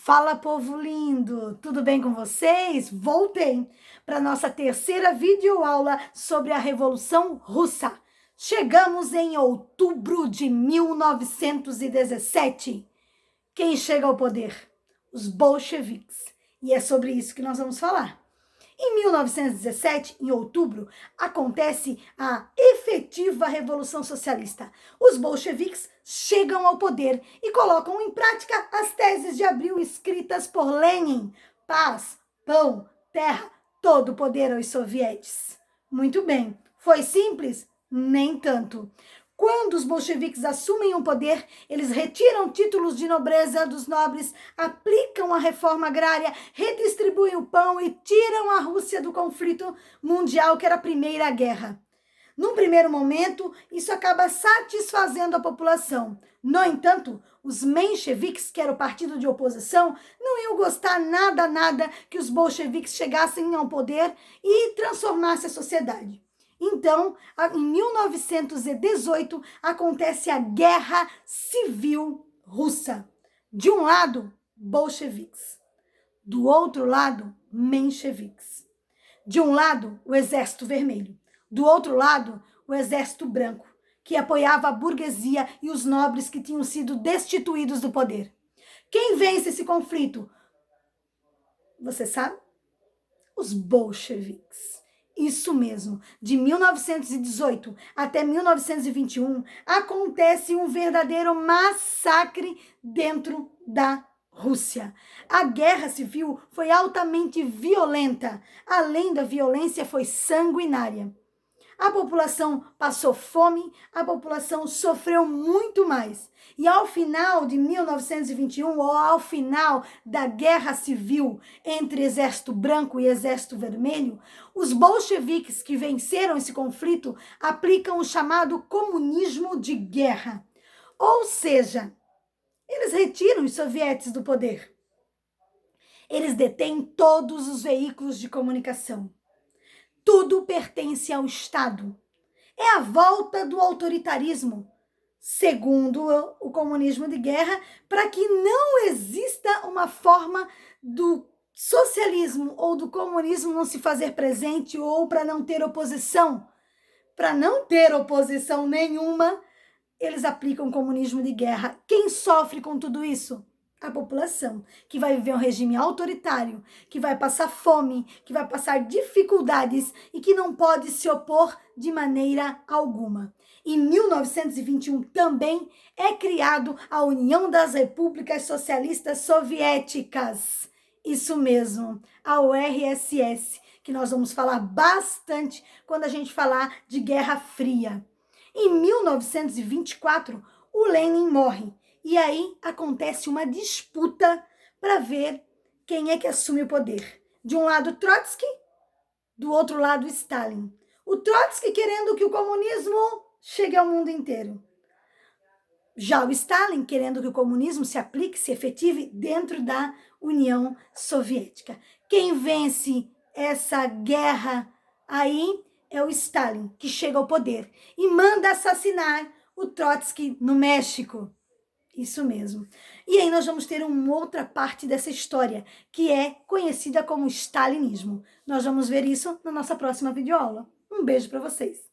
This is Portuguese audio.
Fala, povo lindo! Tudo bem com vocês? Voltei para nossa terceira videoaula sobre a Revolução Russa. Chegamos em outubro de 1917. Quem chega ao poder? Os bolcheviques. E é sobre isso que nós vamos falar. Em 1917, em outubro, acontece a efetiva Revolução Socialista. Os bolcheviques chegam ao poder e colocam em prática as teses de abril escritas por Lenin: paz, pão, terra, todo o poder aos sovietes. Muito bem. Foi simples? Nem tanto. Quando os bolcheviques assumem o poder, eles retiram títulos de nobreza dos nobres, aplicam a reforma agrária, redistribuem o pão e tiram a Rússia do conflito mundial, que era a Primeira Guerra. Num primeiro momento, isso acaba satisfazendo a população. No entanto, os mencheviques, que era o partido de oposição, não iam gostar nada que os bolcheviques chegassem ao poder e transformassem a sociedade. Então, em 1918, acontece a Guerra Civil Russa. De um lado, bolcheviques. Do outro lado, mencheviques. De um lado, o Exército Vermelho. Do outro lado, o Exército Branco, que apoiava a burguesia e os nobres que tinham sido destituídos do poder. Quem vence esse conflito? Você sabe? Os bolcheviques. Isso mesmo, de 1918 até 1921, acontece um verdadeiro massacre dentro da Rússia. A guerra civil foi altamente violenta. Além da violência, foi sanguinária. A população passou fome, a população sofreu muito mais. E ao final de 1921, ou ao final da Guerra Civil entre Exército Branco e Exército Vermelho, os bolcheviques que venceram esse conflito aplicam o chamado comunismo de guerra. Ou seja, eles retiram os sovietes do poder. Eles detêm todos os veículos de comunicação. Tudo pertence ao Estado. É a volta do autoritarismo, segundo o comunismo de guerra, para que não exista uma forma do socialismo ou do comunismo não se fazer presente ou para não ter oposição. Para não ter oposição nenhuma, eles aplicam o comunismo de guerra. Quem sofre com tudo isso? A população, que vai viver um regime autoritário, que vai passar fome, que vai passar dificuldades e que não pode se opor de maneira alguma. Em 1921 também é criado a União das Repúblicas Socialistas Soviéticas. Isso mesmo, a URSS, que nós vamos falar bastante quando a gente falar de Guerra Fria. Em 1924, o Lenin morre. E aí acontece uma disputa para ver quem é que assume o poder. De um lado, Trotsky, do outro lado, Stalin. O Trotsky querendo que o comunismo chegue ao mundo inteiro. Já o Stalin querendo que o comunismo se aplique, se efetive dentro da União Soviética. Quem vence essa guerra aí é o Stalin, que chega ao poder e manda assassinar o Trotsky no México. Isso mesmo. E aí nós vamos ter uma outra parte dessa história, que é conhecida como stalinismo. Nós vamos ver isso na nossa próxima videoaula. Um beijo para vocês.